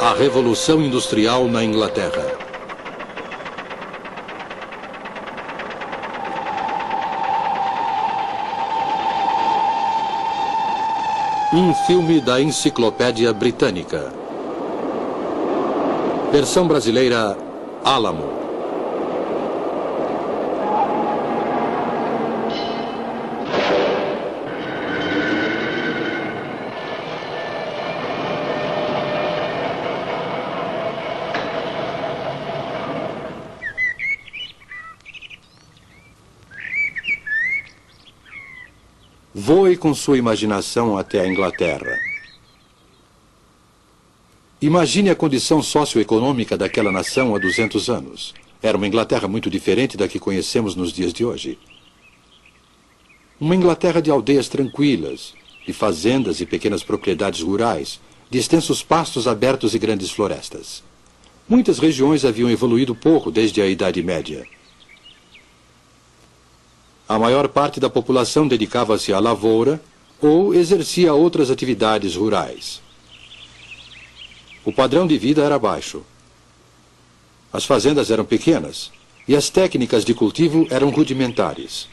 A Revolução Industrial na Inglaterra. Um filme da Enciclopédia Britânica. Versão brasileira, Álamo. Voe com sua imaginação até a Inglaterra. Imagine a condição socioeconômica daquela nação há 200 anos. Era uma Inglaterra muito diferente da que conhecemos nos dias de hoje. Uma Inglaterra de aldeias tranquilas, de fazendas e pequenas propriedades rurais, de extensos pastos abertos e grandes florestas. Muitas regiões haviam evoluído pouco desde a Idade Média. A maior parte da população dedicava-se à lavoura ou exercia outras atividades rurais. O padrão de vida era baixo. As fazendas eram pequenas e as técnicas de cultivo eram rudimentares.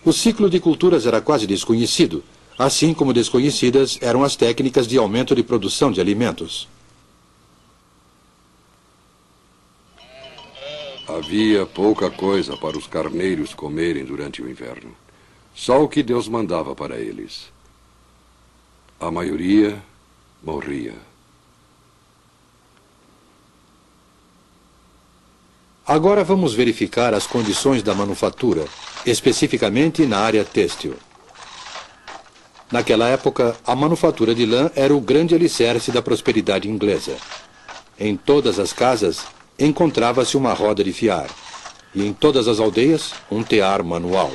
O ciclo de culturas era quase desconhecido, assim como desconhecidas eram as técnicas de aumento de produção de alimentos. Havia pouca coisa para os carneiros comerem durante o inverno. Só o que Deus mandava para eles. A maioria morria. Agora vamos verificar as condições da manufatura, especificamente na área têxtil. Naquela época, a manufatura de lã era o grande alicerce da prosperidade inglesa. Em todas as casas, encontrava-se uma roda de fiar, e em todas as aldeias, um tear manual.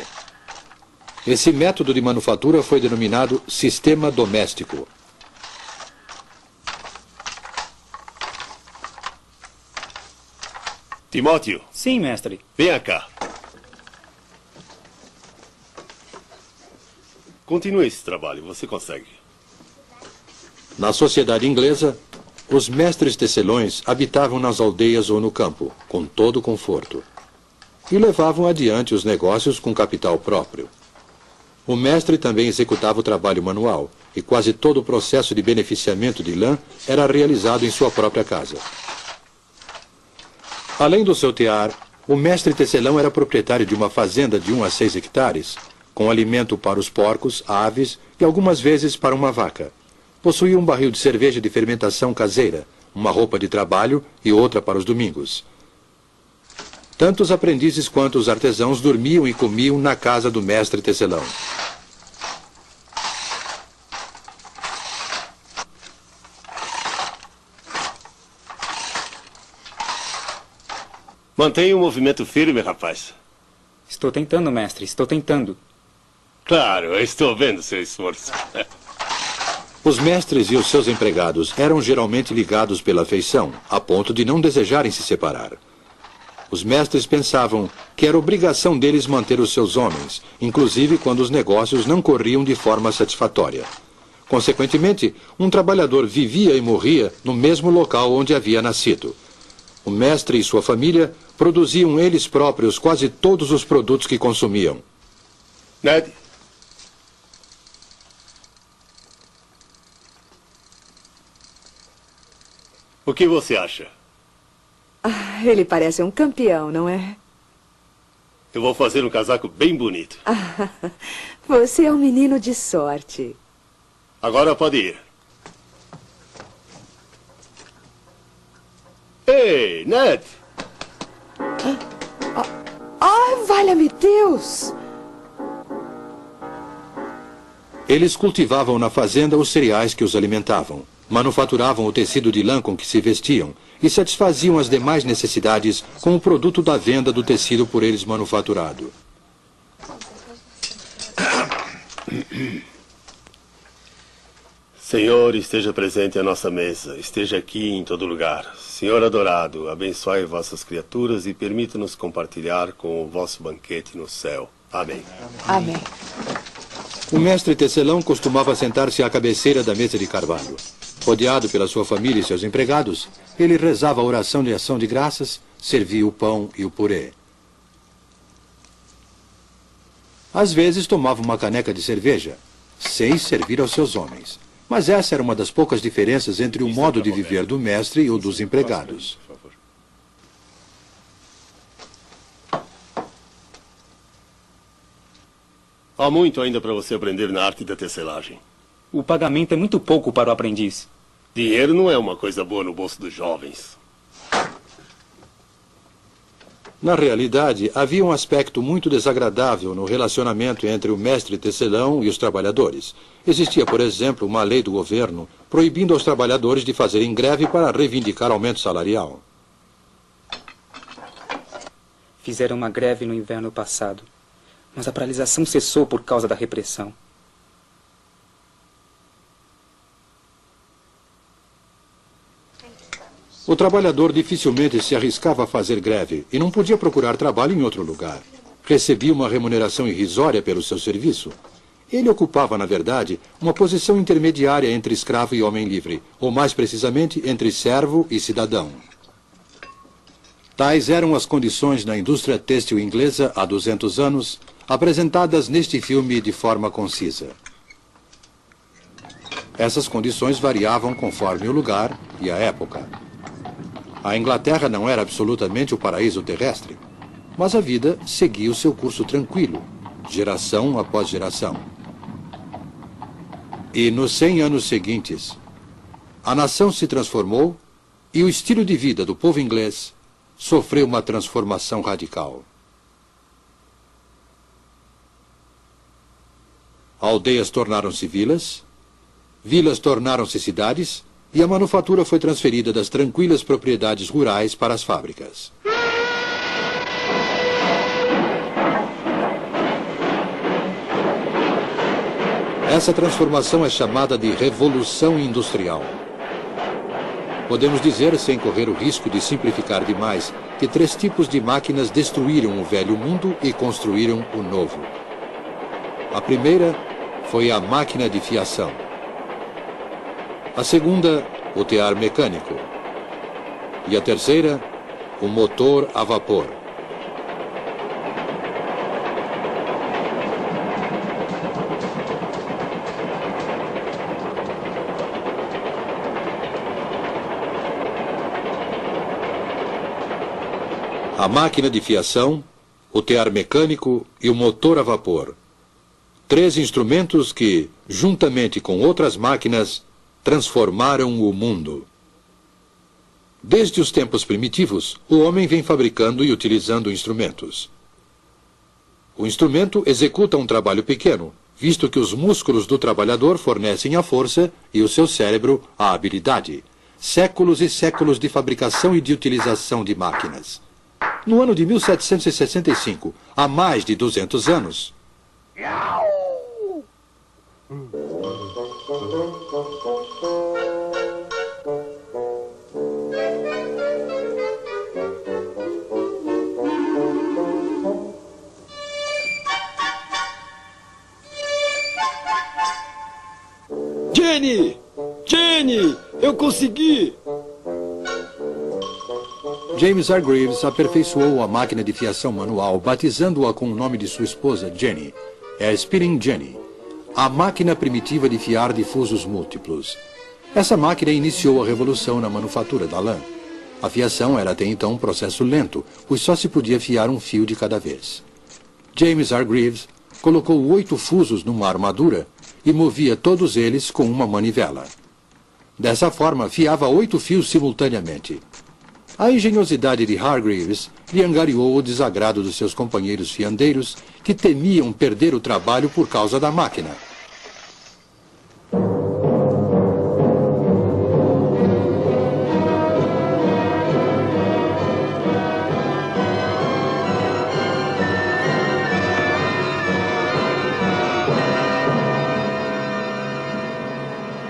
Esse método de manufatura foi denominado sistema doméstico. Timóteo. Sim, mestre. Venha cá. Continue esse trabalho, você consegue. Na sociedade inglesa, os mestres tecelões habitavam nas aldeias ou no campo, com todo conforto, e levavam adiante os negócios com capital próprio. O mestre também executava o trabalho manual, e quase todo o processo de beneficiamento de lã era realizado em sua própria casa. Além do seu tear, o mestre tecelão era proprietário de uma fazenda de 1 a 6 hectares, com alimento para os porcos, aves e algumas vezes para uma vaca. Possuía um barril de cerveja de fermentação caseira, uma roupa de trabalho e outra para os domingos. Tanto os aprendizes quanto os artesãos dormiam e comiam na casa do mestre tecelão. Mantenha o movimento firme, rapaz. Estou tentando, mestre, estou tentando. Claro, eu estou vendo seu esforço. Os mestres e os seus empregados eram geralmente ligados pela afeição, a ponto de não desejarem se separar. Os mestres pensavam que era obrigação deles manter os seus homens, inclusive quando os negócios não corriam de forma satisfatória. Consequentemente, um trabalhador vivia e morria no mesmo local onde havia nascido. O mestre e sua família produziam eles próprios quase todos os produtos que consumiam. Ned? O que você acha? Ah, ele parece um campeão, não é? Eu vou fazer um casaco bem bonito. Ah, você é um menino de sorte. Agora pode ir. Ei, Ned! Valha-me Deus! Eles cultivavam na fazenda os cereais que os alimentavam, manufaturavam o tecido de lã com que se vestiam e satisfaziam as demais necessidades com o produto da venda do tecido por eles manufaturado. Senhor, esteja presente à nossa mesa, esteja aqui em todo lugar. Senhor adorado, abençoe vossas criaturas e permita-nos compartilhar com o vosso banquete no céu. Amém. Amém. O mestre tecelão costumava sentar-se à cabeceira da mesa de carvalho. Rodeado pela sua família e seus empregados, ele rezava a oração de ação de graças, servia o pão e o purê. Às vezes tomava uma caneca de cerveja, sem servir aos seus homens. Mas essa era uma das poucas diferenças entre o modo de viver do mestre e o dos empregados. Há muito ainda para você aprender na arte da tecelagem. O pagamento é muito pouco para o aprendiz. Dinheiro não é uma coisa boa no bolso dos jovens. Na realidade, havia um aspecto muito desagradável no relacionamento entre o mestre tecelão e os trabalhadores. Existia, por exemplo, uma lei do governo proibindo aos trabalhadores de fazerem greve para reivindicar aumento salarial. Fizeram uma greve no inverno passado, mas a paralisação cessou por causa da repressão. O trabalhador dificilmente se arriscava a fazer greve e não podia procurar trabalho em outro lugar. Recebia uma remuneração irrisória pelo seu serviço. Ele ocupava, na verdade, uma posição intermediária entre escravo e homem livre, ou mais precisamente, entre servo e cidadão. Tais eram as condições na indústria têxtil inglesa há 200 anos, apresentadas neste filme de forma concisa. Essas condições variavam conforme o lugar e a época. A Inglaterra não era absolutamente o paraíso terrestre, mas a vida seguia o seu curso tranquilo, geração após geração. E nos 100 anos seguintes, a nação se transformou e o estilo de vida do povo inglês sofreu uma transformação radical. Aldeias tornaram-se vilas, vilas tornaram-se cidades, e a manufatura foi transferida das tranquilas propriedades rurais para as fábricas. Essa transformação é chamada de Revolução Industrial. Podemos dizer, sem correr o risco de simplificar demais, que 3 tipos de máquinas destruíram o velho mundo e construíram o novo. A primeira foi a máquina de fiação. A segunda, o tear mecânico. E a terceira, o motor a vapor. A máquina de fiação, o tear mecânico e o motor a vapor. 3 instrumentos que, juntamente com outras máquinas, transformaram o mundo. Desde os tempos primitivos, o homem vem fabricando e utilizando instrumentos. O instrumento executa um trabalho pequeno, visto que os músculos do trabalhador fornecem a força e o seu cérebro a habilidade. Séculos e séculos de fabricação e de utilização de máquinas. No ano de 1765, há mais de 200 anos, Jenny! Jenny! Eu consegui! James Hargreaves aperfeiçoou a máquina de fiação manual, batizando-a com o nome de sua esposa, Jenny. É a Spinning Jenny, a máquina primitiva de fiar difusos múltiplos. Essa máquina iniciou a revolução na manufatura da lã. A fiação era até então um processo lento, pois só se podia fiar um fio de cada vez. James Hargreaves colocou 8 fusos numa armadura e movia todos eles com uma manivela. Dessa forma, fiava 8 fios simultaneamente. A engenhosidade de Hargreaves lhe angariou o desagrado dos seus companheiros fiandeiros, que temiam perder o trabalho por causa da máquina.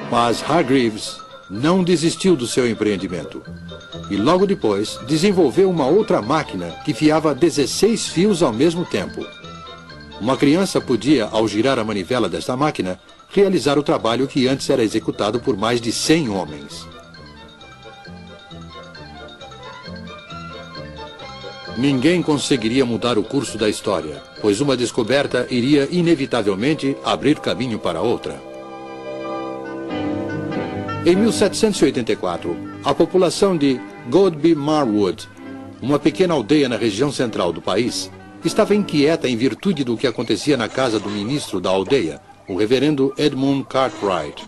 Mas Hargreaves não desistiu do seu empreendimento. E logo depois desenvolveu uma outra máquina que fiava 16 fios ao mesmo tempo. Uma criança podia, ao girar a manivela desta máquina, realizar o trabalho que antes era executado por mais de 100 homens. Ninguém conseguiria mudar o curso da história, pois uma descoberta iria inevitavelmente abrir caminho para outra. Em 1784, a população de Godby Marwood, uma pequena aldeia na região central do país, estava inquieta em virtude do que acontecia na casa do ministro da aldeia, o reverendo Edmund Cartwright.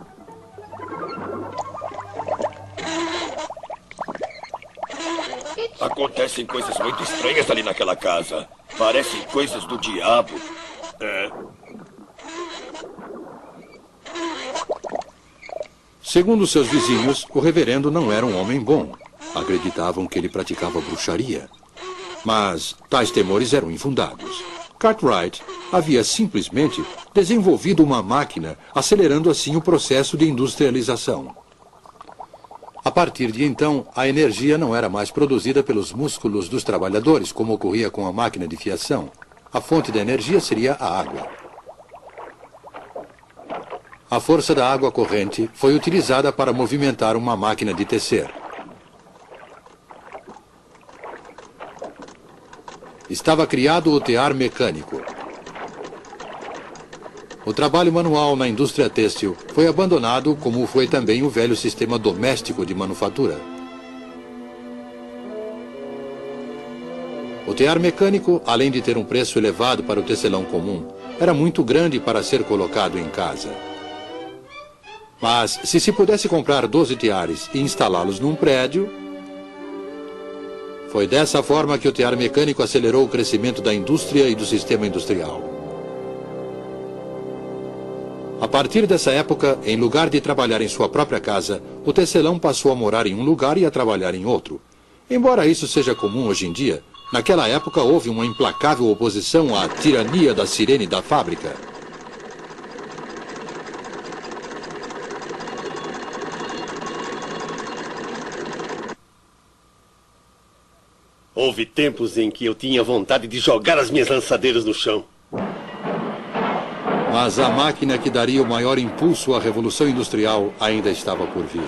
Acontecem coisas muito estranhas ali naquela casa. Parecem coisas do diabo. Segundo seus vizinhos, o reverendo não era um homem bom. Acreditavam que ele praticava bruxaria. Mas tais temores eram infundados. Cartwright havia simplesmente desenvolvido uma máquina, acelerando assim o processo de industrialização. A partir de então, a energia não era mais produzida pelos músculos dos trabalhadores, como ocorria com a máquina de fiação. A fonte da energia seria a água. A força da água corrente foi utilizada para movimentar uma máquina de tecer. Estava criado o tear mecânico. O trabalho manual na indústria têxtil foi abandonado, como foi também o velho sistema doméstico de manufatura. O tear mecânico, além de ter um preço elevado para o tecelão comum, era muito grande para ser colocado em casa. Mas, se se pudesse comprar 12 teares e instalá-los num prédio, foi dessa forma que o tear mecânico acelerou o crescimento da indústria e do sistema industrial. A partir dessa época, em lugar de trabalhar em sua própria casa, o tecelão passou a morar em um lugar e a trabalhar em outro. Embora isso seja comum hoje em dia, naquela época houve uma implacável oposição à tirania da sirene da fábrica. Houve tempos em que eu tinha vontade de jogar as minhas lançadeiras no chão. Mas a máquina que daria o maior impulso à Revolução Industrial ainda estava por vir.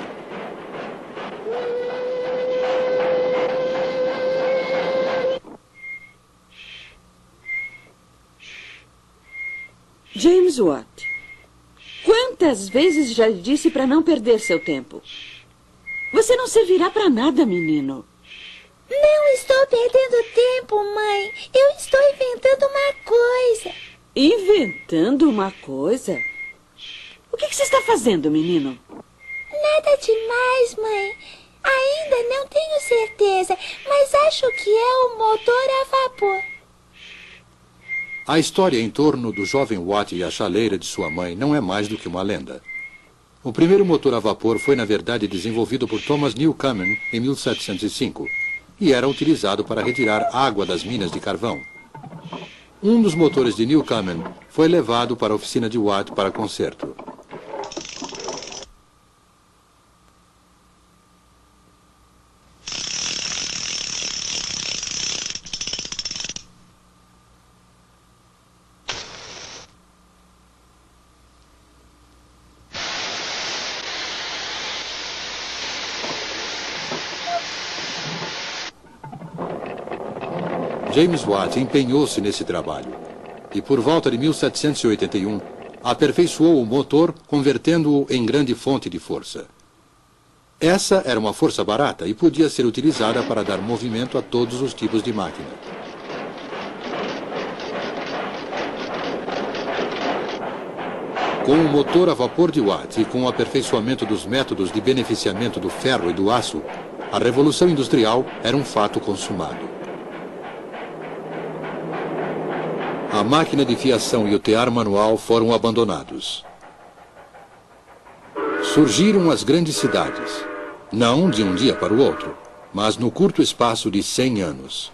James Watt, quantas vezes já lhe disse para não perder seu tempo? Você não servirá para nada, menino. Não estou perdendo tempo, mãe. Eu estou inventando uma coisa. Inventando uma coisa? O que você está fazendo, menino? Nada demais, mãe. Ainda não tenho certeza, mas acho que é um motor a vapor. A história em torno do jovem Watt e a chaleira de sua mãe não é mais do que uma lenda. O primeiro motor a vapor foi, na verdade, desenvolvido por Thomas Newcomen em 1705 e era utilizado para retirar água das minas de carvão. Um dos motores de Newcomen foi levado para a oficina de Watt para conserto. James Watt empenhou-se nesse trabalho e, por volta de 1781, aperfeiçoou o motor, convertendo-o em grande fonte de força. Essa era uma força barata e podia ser utilizada para dar movimento a todos os tipos de máquina. Com o motor a vapor de Watt e com o aperfeiçoamento dos métodos de beneficiamento do ferro e do aço, a Revolução Industrial era um fato consumado. A máquina de fiação e o tear manual foram abandonados. Surgiram as grandes cidades, não de um dia para o outro, mas no curto espaço de 100 anos.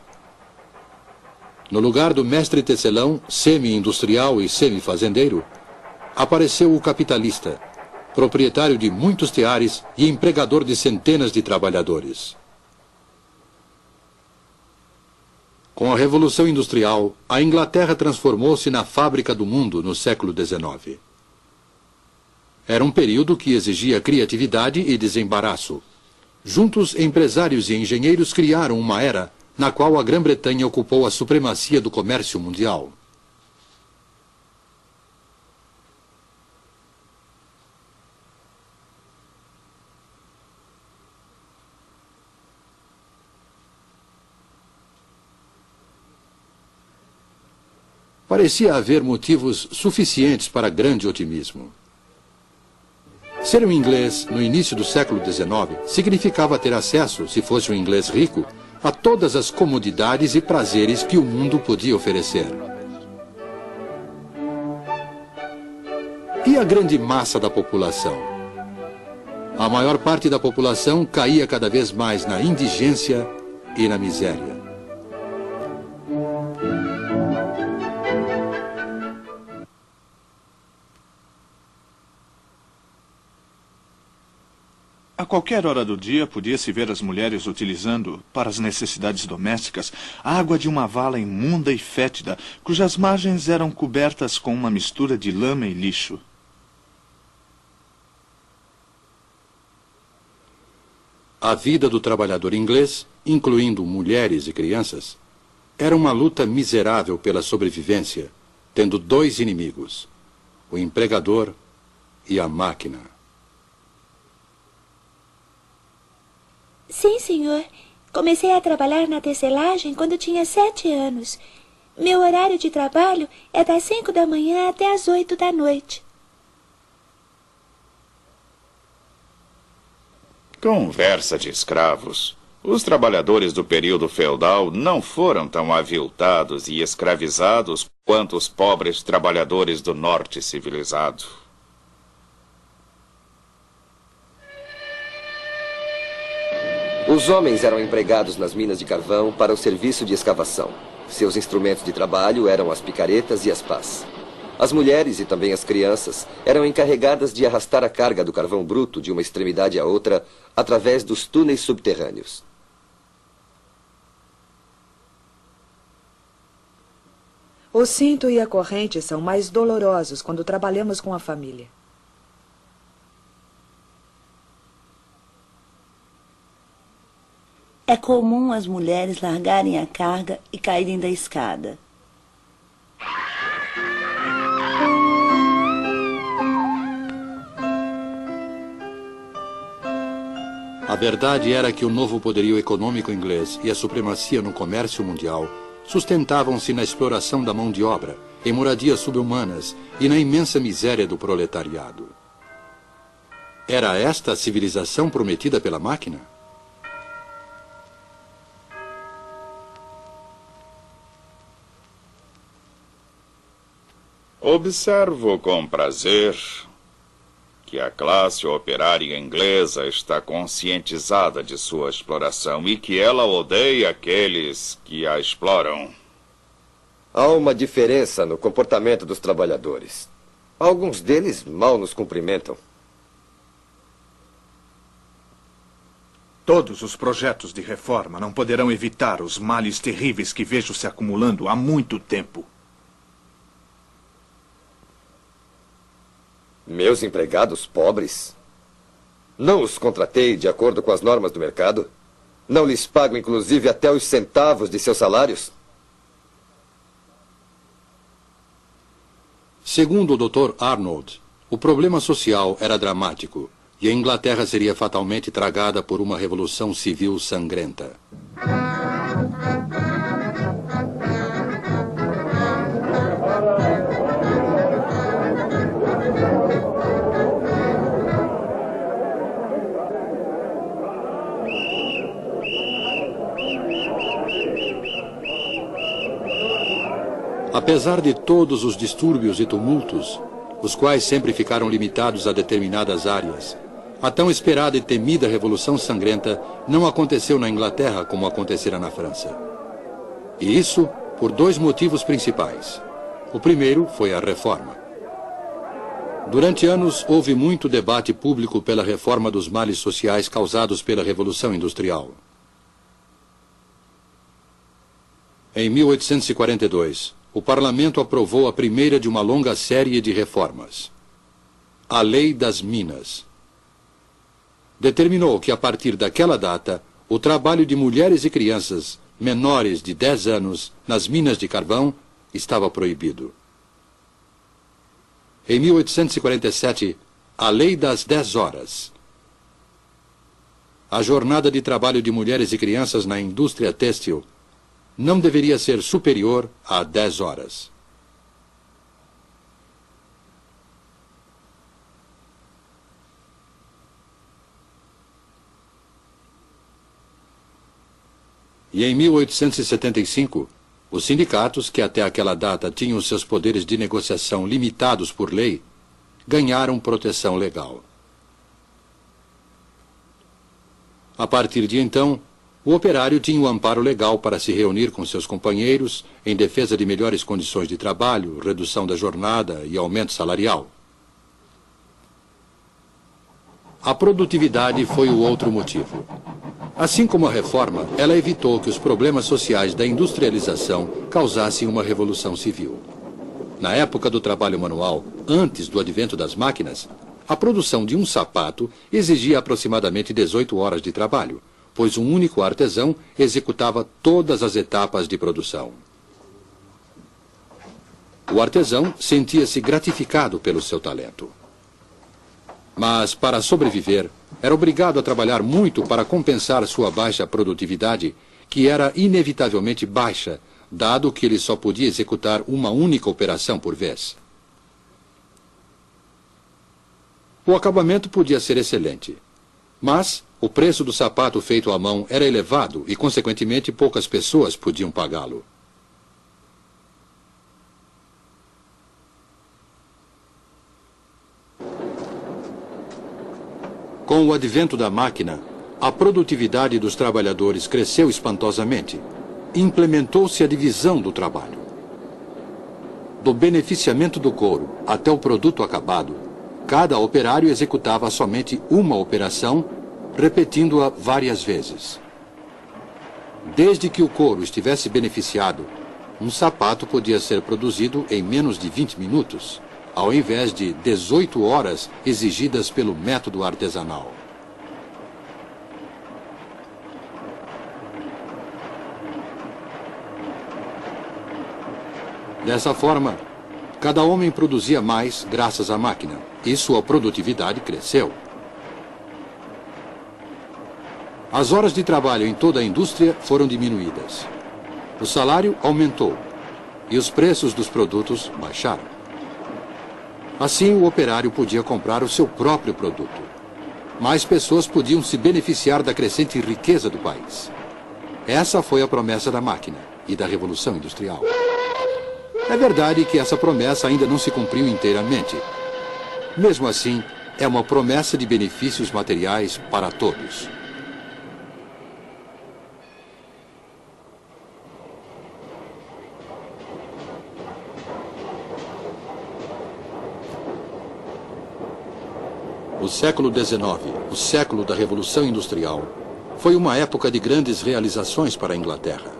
No lugar do mestre tecelão, semi-industrial e semi-fazendeiro, apareceu o capitalista, proprietário de muitos teares e empregador de centenas de trabalhadores. Com a Revolução Industrial, a Inglaterra transformou-se na fábrica do mundo no século XIX. Era um período que exigia criatividade e desembaraço. Juntos, empresários e engenheiros criaram uma era na qual a Grã-Bretanha ocupou a supremacia do comércio mundial. Parecia haver motivos suficientes para grande otimismo. Ser um inglês no início do século XIX significava ter acesso, se fosse um inglês rico, a todas as comodidades e prazeres que o mundo podia oferecer. E a grande massa da população? A maior parte da população caía cada vez mais na indigência e na miséria. A qualquer hora do dia, podia-se ver as mulheres utilizando, para as necessidades domésticas, a água de uma vala imunda e fétida, cujas margens eram cobertas com uma mistura de lama e lixo. A vida do trabalhador inglês, incluindo mulheres e crianças, era uma luta miserável pela sobrevivência, tendo dois inimigos, o empregador e a máquina. Sim, senhor. Comecei a trabalhar na tecelagem quando tinha 7 anos. Meu horário de trabalho é das 5 da manhã até as 8 da noite. Conversa de escravos. Os trabalhadores do período feudal não foram tão aviltados e escravizados quanto os pobres trabalhadores do norte civilizado. Os homens eram empregados nas minas de carvão para o serviço de escavação. Seus instrumentos de trabalho eram as picaretas e as pás. As mulheres e também as crianças eram encarregadas de arrastar a carga do carvão bruto de uma extremidade à outra através dos túneis subterrâneos. O cinto e a corrente são mais dolorosos quando trabalhamos com a família. É comum as mulheres largarem a carga e caírem da escada. A verdade era que o novo poderio econômico inglês e a supremacia no comércio mundial sustentavam-se na exploração da mão de obra, em moradias subhumanas e na imensa miséria do proletariado. Era esta a civilização prometida pela máquina? Observo com prazer que a classe operária inglesa está conscientizada de sua exploração e que ela odeia aqueles que a exploram. Há uma diferença no comportamento dos trabalhadores. Alguns deles mal nos cumprimentam. Todos os projetos de reforma não poderão evitar os males terríveis que vejo se acumulando há muito tempo. Meus empregados pobres? Não os contratei de acordo com as normas do mercado? Não lhes pago, inclusive, até os centavos de seus salários? Segundo o Dr. Arnold, o problema social era dramático e a Inglaterra seria fatalmente tragada por uma revolução civil sangrenta. Apesar de todos os distúrbios e tumultos, os quais sempre ficaram limitados a determinadas áreas, a tão esperada e temida Revolução Sangrenta não aconteceu na Inglaterra como acontecera na França. E isso por dois motivos principais. O primeiro foi a reforma. Durante anos, houve muito debate público pela reforma dos males sociais causados pela Revolução Industrial. Em 1842, o Parlamento aprovou a primeira de uma longa série de reformas. a Lei das Minas. Determinou que, a partir daquela data, o trabalho de mulheres e crianças menores de 10 anos nas minas de carvão estava proibido. Em 1847, a Lei das 10 Horas. A jornada de trabalho de mulheres e crianças na indústria têxtil não deveria ser superior a 10 horas. E em 1875, os sindicatos, que até aquela data tinham seus poderes de negociação limitados por lei, ganharam proteção legal. A partir de então, o operário tinha o amparo legal para se reunir com seus companheiros em defesa de melhores condições de trabalho, redução da jornada e aumento salarial. A produtividade foi o outro motivo. Assim como a reforma, ela evitou que os problemas sociais da industrialização causassem uma revolução civil. Na época do trabalho manual, antes do advento das máquinas, a produção de um sapato exigia aproximadamente 18 horas de trabalho, pois um único artesão executava todas as etapas de produção. O artesão sentia-se gratificado pelo seu talento. Mas, para sobreviver, era obrigado a trabalhar muito para compensar sua baixa produtividade, que era inevitavelmente baixa, dado que ele só podia executar uma única operação por vez. O acabamento podia ser excelente, mas o preço do sapato feito à mão era elevado e, consequentemente, poucas pessoas podiam pagá-lo. Com o advento da máquina, a produtividade dos trabalhadores cresceu espantosamente. Implementou-se a divisão do trabalho. Do beneficiamento do couro até o produto acabado, cada operário executava somente uma operação, repetindo-a várias vezes. Desde que o couro estivesse beneficiado, um sapato podia ser produzido em menos de 20 minutos, ao invés de 18 horas exigidas pelo método artesanal. Dessa forma, cada homem produzia mais graças à máquina, e sua produtividade cresceu. As horas de trabalho em toda a indústria foram diminuídas. O salário aumentou, e os preços dos produtos baixaram. Assim, o operário podia comprar o seu próprio produto. Mais pessoas podiam se beneficiar da crescente riqueza do país. Essa foi a promessa da máquina e da Revolução Industrial. É verdade que essa promessa ainda não se cumpriu inteiramente. Mesmo assim, é uma promessa de benefícios materiais para todos. O século XIX, o século da Revolução Industrial, foi uma época de grandes realizações para a Inglaterra.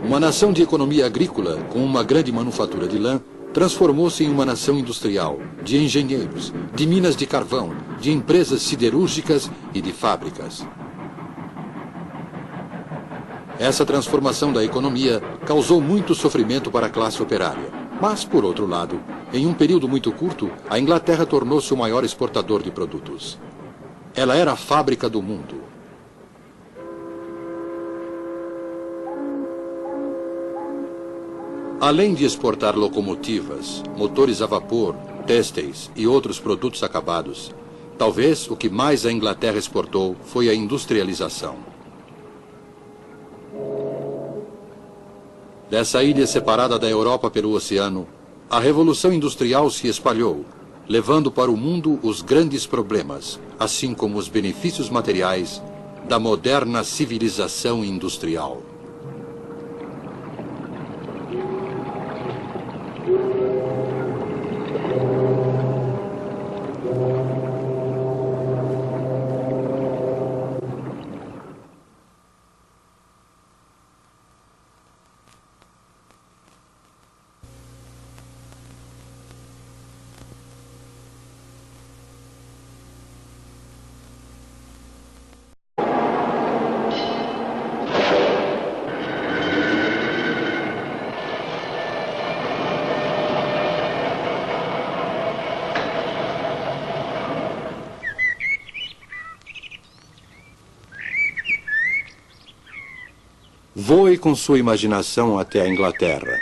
Uma nação de economia agrícola, com uma grande manufatura de lã, transformou-se em uma nação industrial, de engenheiros, de minas de carvão, de empresas siderúrgicas e de fábricas. Essa transformação da economia causou muito sofrimento para a classe operária. Mas, por outro lado, em um período muito curto, a Inglaterra tornou-se o maior exportador de produtos. Ela era a fábrica do mundo. Além de exportar locomotivas, motores a vapor, têxteis e outros produtos acabados, talvez o que mais a Inglaterra exportou foi a industrialização. Dessa ilha separada da Europa pelo oceano, a Revolução Industrial se espalhou, levando para o mundo os grandes problemas, assim como os benefícios materiais da moderna civilização industrial. Voe com sua imaginação até a Inglaterra.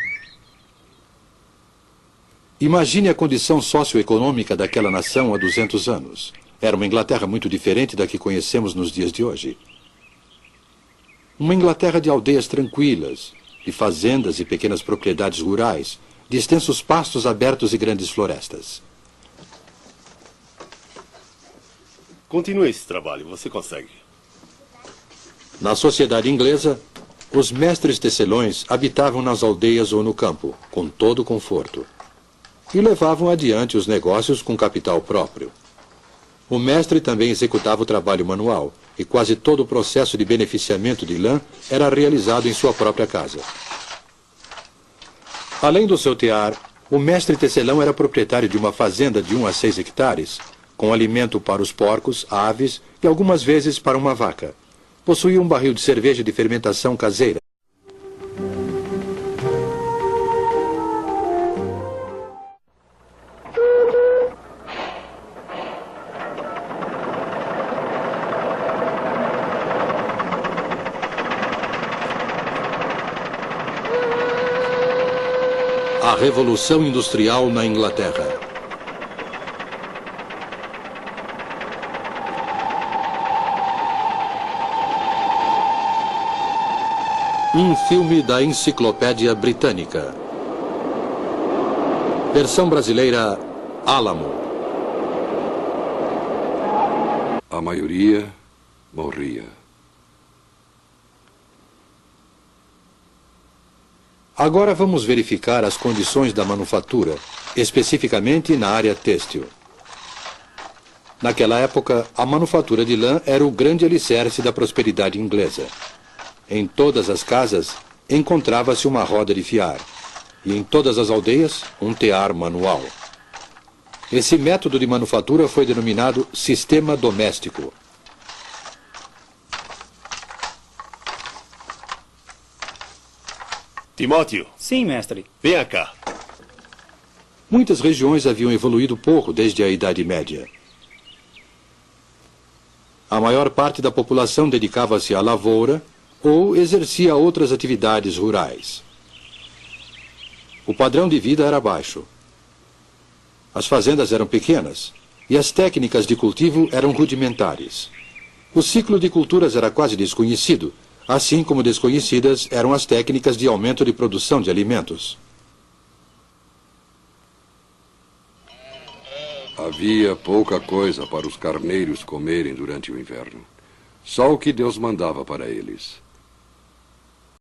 Imagine a condição socioeconômica daquela nação há 200 anos. Era uma Inglaterra muito diferente da que conhecemos nos dias de hoje. Uma Inglaterra de aldeias tranquilas, de fazendas e pequenas propriedades rurais, de extensos pastos abertos e grandes florestas. Continue esse trabalho, você consegue. Na sociedade inglesa, os mestres tecelões habitavam nas aldeias ou no campo, com todo conforto, e levavam adiante os negócios com capital próprio. O mestre também executava o trabalho manual, e quase todo o processo de beneficiamento de lã era realizado em sua própria casa. Além do seu tear, o mestre tecelão era proprietário de uma fazenda de 1 a 6 hectares, com alimento para os porcos, aves e algumas vezes para uma vaca. Possuía um barril de cerveja de fermentação caseira. A Revolução Industrial na Inglaterra. Um filme da Enciclopédia Britânica. Versão brasileira, Álamo. A maioria morria. Agora vamos verificar as condições da manufatura, especificamente na área têxtil. Naquela época, a manufatura de lã era o grande alicerce da prosperidade inglesa. Em todas as casas, encontrava-se uma roda de fiar, e em todas as aldeias, um tear manual. Esse método de manufatura foi denominado sistema doméstico. Timóteo. Sim, mestre. Venha cá. Muitas regiões haviam evoluído pouco desde a Idade Média. A maior parte da população dedicava-se à lavoura ou exercia outras atividades rurais. O padrão de vida era baixo. As fazendas eram pequenas e as técnicas de cultivo eram rudimentares. O ciclo de culturas era quase desconhecido, assim como desconhecidas eram as técnicas de aumento de produção de alimentos. Havia pouca coisa para os carneiros comerem durante o inverno. Só o que Deus mandava para eles.